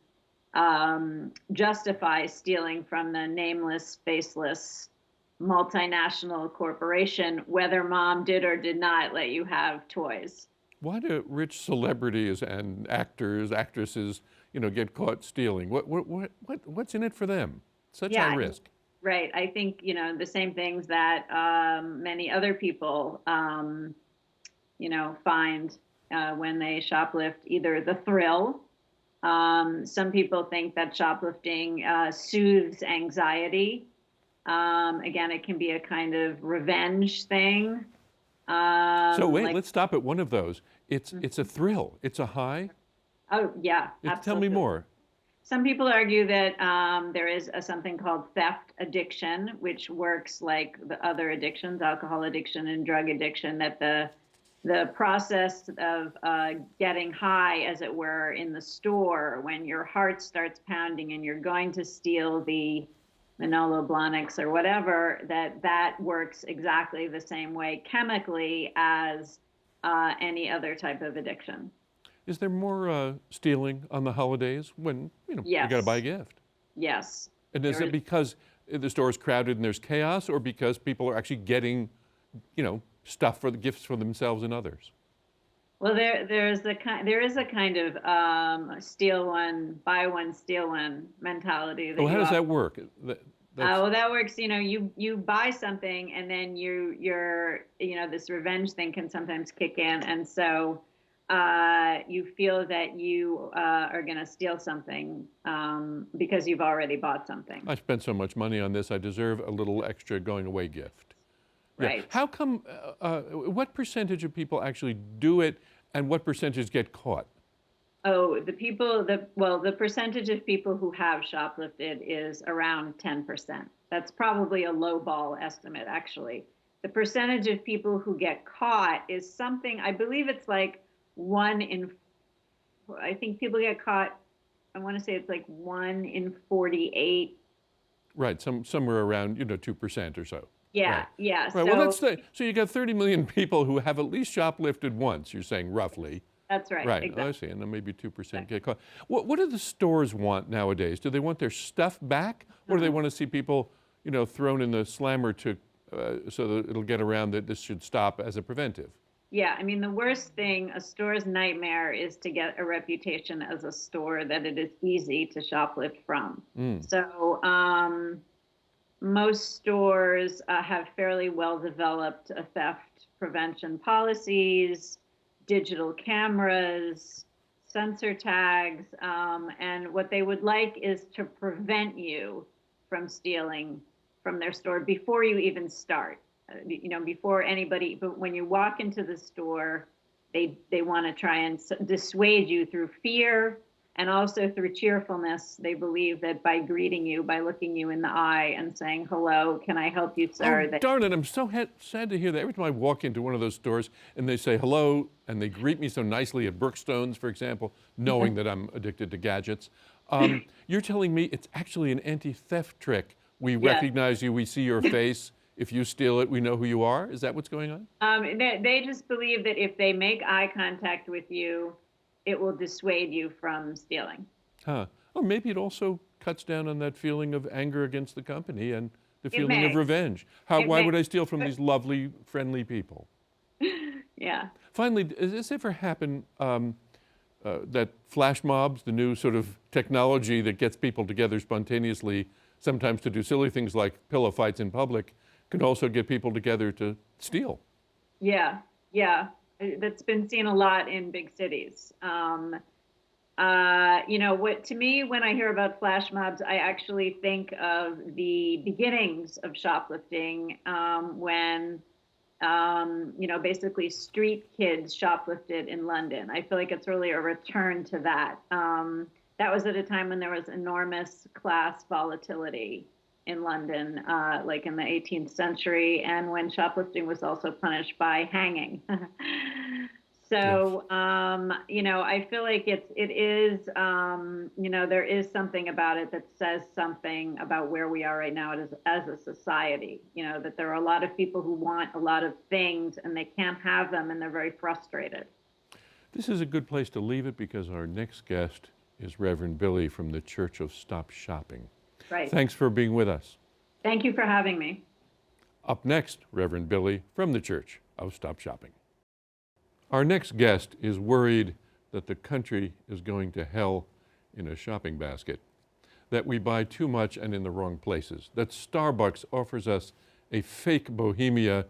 justify stealing from the nameless, faceless, multinational corporation, whether mom did or did not let you have toys. Why do rich celebrities and actors, actresses, get caught stealing? What's in it for them? Such high risk. Right. I think, the same things that many other people, find when they shoplift, either the thrill. Some people think that shoplifting soothes anxiety. Again, it can be a kind of revenge thing. So wait, let's stop at one of those. It's a thrill. It's a high. Oh, yeah, absolutely. Tell me more. Some people argue that there is something called theft addiction, which works like the other addictions, alcohol addiction and drug addiction, that the process of getting high, as it were, in the store, when your heart starts pounding and you're going to steal the Manolo Blahniks or whatever, that works exactly the same way chemically as any other type of addiction. Is there more stealing on the holidays when you got to buy a gift? Yes. And is it because the store is crowded and there's chaos, or because people are actually getting, stuff for the gifts for themselves and others? Well, there is a kind of steal one, buy one, steal one mentality. How does that work? That works. You buy something, and then you're this revenge thing can sometimes kick in, and so you feel that you are going to steal something because you've already bought something. I spent so much money on this, I deserve a little extra going away gift. Right. Yeah. How come? What percentage of people actually do it, and what percentage get caught? Oh, the percentage of people who have shoplifted is around 10%. That's probably a low ball estimate, actually. The percentage of people who get caught is something, I believe it's like I think people get caught, I want to say it's like 1 in 48. Right, somewhere around, 2% or so. Yeah, right. yeah. Right. Well, so you got 30 million people who have at least shoplifted once, you're saying, roughly. That's right. Right, exactly. I see, and then maybe 2% get caught. What do the stores want nowadays? Do they want their stuff back, or do they want to see people, thrown in the slammer so that it'll get around that this should stop as a preventive? Yeah, I mean, the worst thing, a store's nightmare, is to get a reputation as a store that it is easy to shoplift from. So most stores have fairly well-developed theft prevention policies, digital cameras, sensor tags, and what they would like is to prevent you from stealing from their store before you even start. Before anybody, but when you walk into the store, they want to try and dissuade you through fear, And also through cheerfulness, they believe that by greeting you, by looking you in the eye and saying, hello, can I help you, sir? Oh, darn it, I'm so sad to hear that. Every time I walk into one of those stores and they say hello and they greet me so nicely at Brookstones, for example, knowing that I'm addicted to gadgets, you're telling me it's actually an anti-theft trick. We recognize you, we see your face. If you steal it, we know who you are. Is that what's going on? They just believe that if they make eye contact with you, it will dissuade you from stealing. Huh. Or maybe it also cuts down on that feeling of anger against the company and the feeling of revenge. Why would I steal from these lovely, friendly people? Yeah. Finally, does this ever happen that flash mobs, the new sort of technology that gets people together spontaneously, sometimes to do silly things like pillow fights in public, can also get people together to steal? Yeah. That's been seen a lot in big cities. To me, when I hear about flash mobs, I actually think of the beginnings of shoplifting when, basically street kids shoplifted in London. I feel like it's really a return to that. That was at a time when there was enormous class volatility in London, like in the 18th century, and when shoplifting was also punished by hanging. So, I feel like it is, there is something about it that says something about where we are right now as a society, that there are a lot of people who want a lot of things and they can't have them and they're very frustrated. This is a good place to leave it because our next guest is Reverend Billy from the Church of Stop Shopping. Right. Thanks for being with us. Thank you for having me. Up next, Reverend Billy from the Church of Stop Shopping. Our next guest is worried that the country is going to hell in a shopping basket, that we buy too much and in the wrong places, that Starbucks offers us a fake bohemia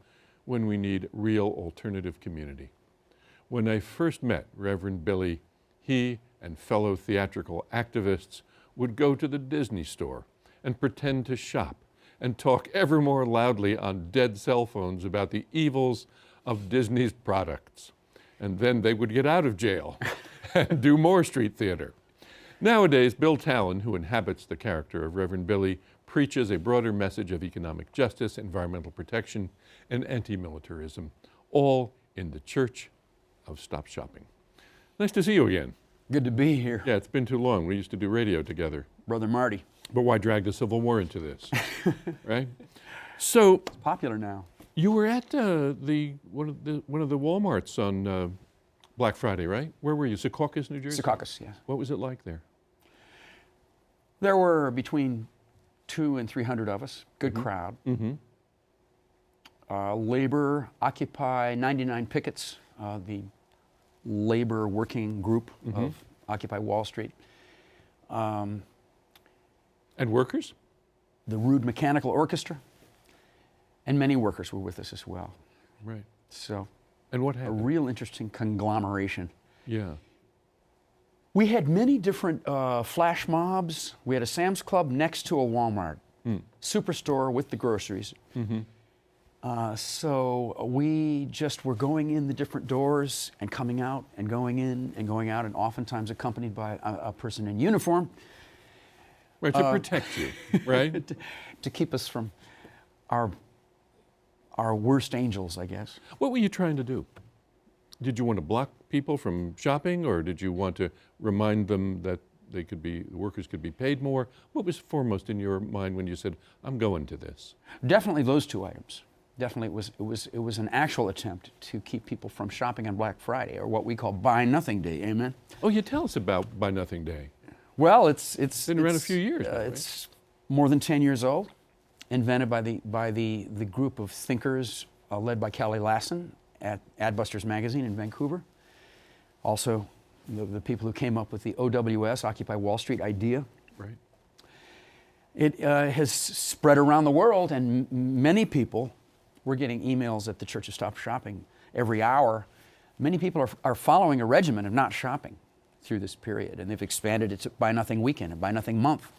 when we need real alternative community. When I first met Reverend Billy, he and fellow theatrical activists would go to the Disney store and pretend to shop and talk ever more loudly on dead cell phones about the evils of Disney's products. And then they would get out of jail and do more street theater. Nowadays, Bill Talon, who inhabits the character of Reverend Billy, preaches a broader message of economic justice, environmental protection, and anti-militarism, all in the Church of Stop Shopping. Nice to see you again. Good to be here. Yeah, it's been too long. We used to do radio together. Brother Marty. But why drag the Civil War into this, right? So it's popular now. You were at one of the Walmarts on Black Friday, right? Where were you? Secaucus, New Jersey? Secaucus, yes. What was it like there? There were between 200 and 300 of us. Good crowd. Labor, Occupy 99 Pickets, the labor working group of Occupy Wall Street. And workers? The Rude Mechanical Orchestra. And many workers were with us as well. Right. So, and what happened? A real interesting conglomeration. Yeah. We had many different flash mobs. We had a Sam's Club next to a Walmart, superstore with the groceries. So we just were going in the different doors and coming out and going in and going out, and oftentimes accompanied by a person in uniform. Right, to protect you, right? to keep us from our worst angels, I guess. What were you trying to do? Did you want to block people from shopping, or did you want to remind them that the workers could be paid more? What was foremost in your mind when you said, I'm going to this? Definitely those two items. Definitely it was an actual attempt to keep people from shopping on Black Friday, or what we call Buy Nothing Day. Amen? Oh, you tell us about Buy Nothing Day. Well, it's been around a few years now, right? It's more than 10 years old. Invented by the group of thinkers led by Kelly Lassen at Adbusters Magazine in Vancouver. Also, the people who came up with the OWS, Occupy Wall Street idea. Right. It has spread around the world, and many people, we're getting emails at the Church of Stop Shopping every hour. Many people are following a regimen of not shopping through this period, and they've expanded it to Buy Nothing Weekend and Buy Nothing Month.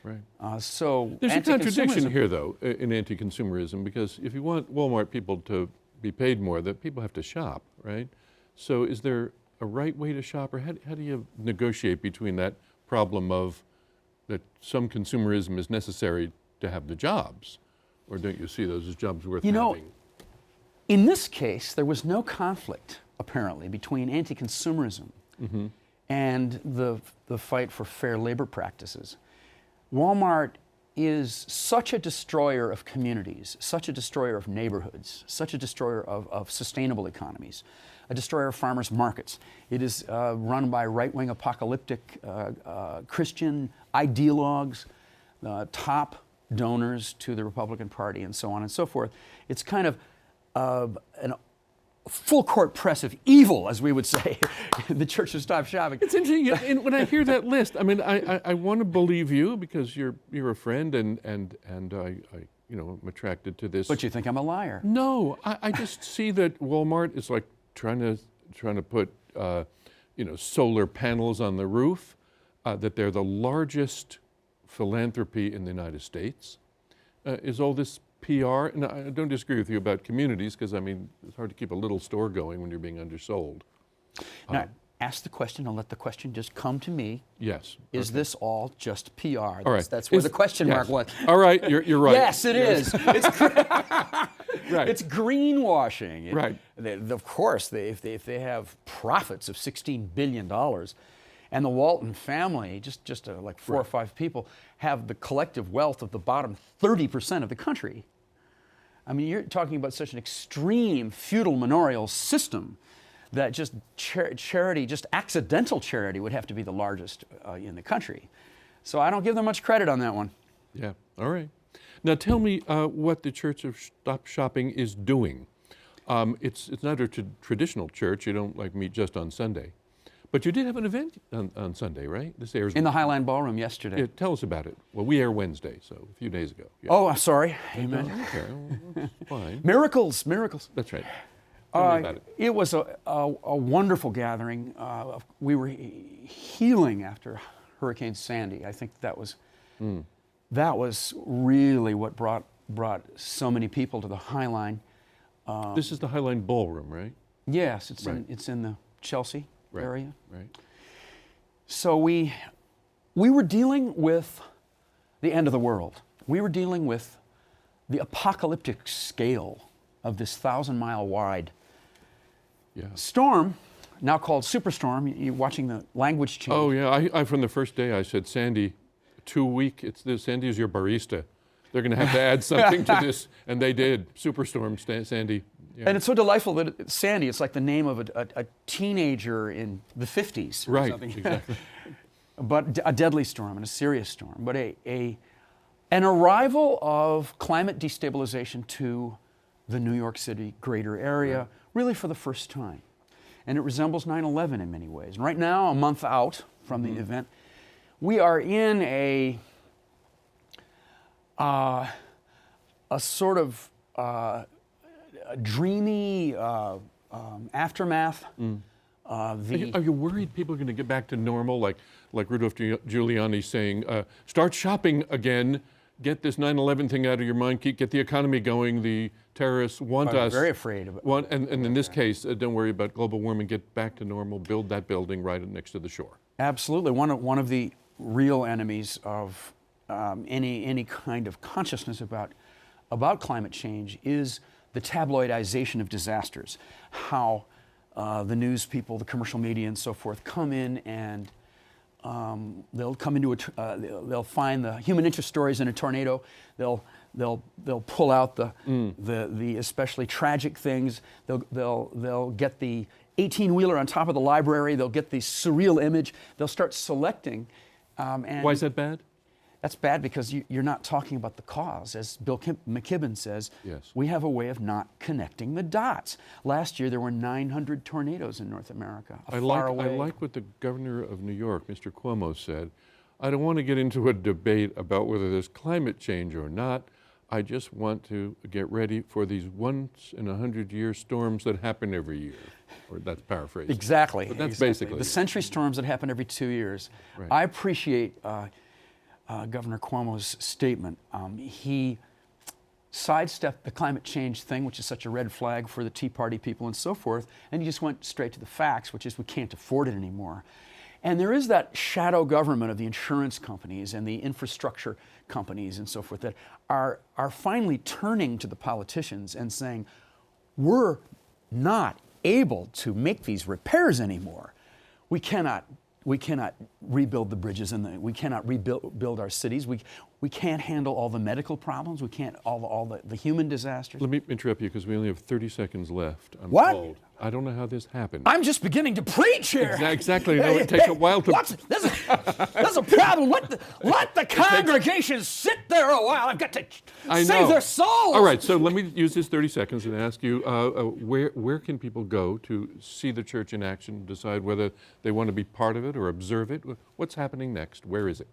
Right. So there's a contradiction here, though, in anti-consumerism, because if you want Walmart people to be paid more, that people have to shop, right? So is there a right way to shop, or how do you negotiate between that problem of that some consumerism is necessary to have the jobs, or don't you see those as jobs worth having? In this case, there was no conflict, apparently, between anti-consumerism and the fight for fair labor practices. Walmart is such a destroyer of communities, such a destroyer of neighborhoods, such a destroyer of sustainable economies, a destroyer of farmers' markets. It is run by right-wing apocalyptic Christian ideologues, top donors to the Republican Party, and so on and so forth. It's kind of an full court press of evil, as we would say, the Church of Stop Shopping. It's interesting. And when I hear that list, I mean, I want to believe you because you're a friend, and I I'm attracted to this. But you think I'm a liar? No, I just see that Walmart is like trying to put solar panels on the roof. That they're the largest philanthropy in the United States. Is all this PR? And I don't disagree with you about communities, because I mean, it's hard to keep a little store going when you're being undersold. Now, ask the question and let the question just come to me. Yes. Is this all just PR? All right. That's where the question mark was. All right, you're right. Yes, it is. It's right. It's greenwashing. Right. Of course, if they have profits of $16 billion, and the Walton family, just like four or five people, have the collective wealth of the bottom 30% of the country. I mean, you're talking about such an extreme feudal manorial system that just charity, just accidental charity, would have to be the largest in the country. So I don't give them much credit on that one. Yeah, all right. Now tell me what the Church of Stop Shopping is doing. It's not a traditional church. You don't like meet just on Sunday. But you did have an event on Sunday, right? This airs in the Highline Ballroom yesterday. Yeah, tell us about it. Well, we air Wednesday, so a few days ago. Yeah. Oh, I'm sorry. Amen. Okay, fine. Miracles. That's right. Tell me about it. It was a wonderful gathering. We were healing after Hurricane Sandy. I think that was really what brought so many people to the Highline. This is the Highline Ballroom, right? Yes, it's in the Chelsea area. Right. So we were dealing with the end of the world. We were dealing with the apocalyptic scale of this 1,000-mile wide storm, now called Superstorm. You're watching the language change. Oh yeah, I from the first day I said, Sandy, too weak. Sandy is your barista. They're going to have to add something to this, and they did. Superstorm Sandy. Yeah. And it's so delightful that Sandy, it's like the name of a teenager in the 50s. Or right, something. Exactly. But a deadly storm and a serious storm. But an arrival of climate destabilization to the New York City greater area, really for the first time. And it resembles 9/11 in many ways. And right now, a month out from the event, we are in a sort of a dreamy aftermath. Are you worried people are going to get back to normal, like Rudolph Giuliani saying, start shopping again, get this 9/11 thing out of your mind, get the economy going, the terrorists want us. I'm very afraid of it. And in this case, don't worry about global warming, get back to normal, build that building right next to the shore. Absolutely. One of the real enemies of any kind of consciousness about climate change is the tabloidization of disasters. How the news people, the commercial media, and so forth come in and they'll come into they'll find the human interest stories in a tornado. They'll pull out the especially tragic things. They'll get the 18-wheeler on top of the library. They'll get the surreal image. They'll start selecting. And why is that bad? That's bad because you're not talking about the cause. As Bill McKibben says, we have a way of not connecting the dots. Last year, there were 900 tornadoes in North America. I like what the governor of New York, Mr. Cuomo, said. I don't want to get into a debate about whether there's climate change or not. I just want to get ready for these once-in-a-100-year storms that happen every year. Or that's paraphrasing. Exactly. But that's basically the century storms that happen every 2 years. Right. I appreciate Governor Cuomo's statement. sidestepped the climate change thing, which is such a red flag for the Tea Party people and so forth, and you just went straight to the facts, which is we can't afford it anymore. And there is that shadow government of the insurance companies and the infrastructure companies and so forth that are finally turning to the politicians and saying, we're not able to make these repairs anymore. We cannot rebuild the bridges and we cannot rebuild our cities. We can't handle all the medical problems. We can't all the human disasters. Let me interrupt you because we only have 30 seconds left. I'm What? told. I don't know how this happened. I'm just beginning to preach here. Exactly. No, it takes a while to. There's a problem. Let the congregation sit there a while. I've got to save their souls. All right, so let me use this 30 seconds and ask you, where can people go to see the church in action, decide whether they want to be part of it or observe it? What's happening next? Where is it?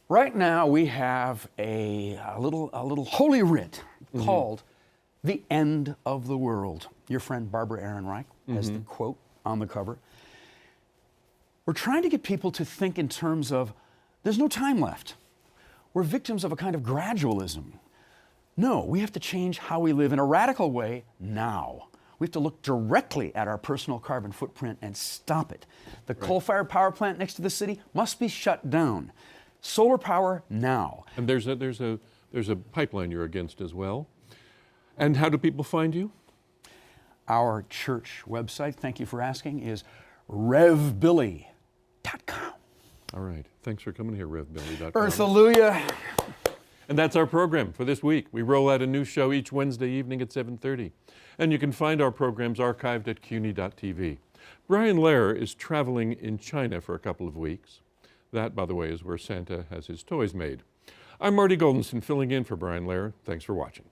Right now we have a little holy writ called The End of the World. Your friend Barbara Ehrenreich has the quote on the cover. We're trying to get people to think in terms of there's no time left. We're victims of a kind of gradualism. No, we have to change how we live in a radical way now. We have to look directly at our personal carbon footprint and stop it. The coal-fired power plant next to the city must be shut down. Solar power now. And there's a pipeline you're against as well. And how do people find you? Our church website, thank you for asking, is revbilly.com. All right. Thanks for coming here, revbilly.com. Earthalluia. And that's our program for this week. We roll out a new show each Wednesday evening at 7:30. And you can find our programs archived at CUNY.tv. Brian Lehrer is traveling in China for a couple of weeks. That, by the way, is where Santa has his toys made. I'm Marty Goldenson, filling in for Brian Lehrer. Thanks for watching.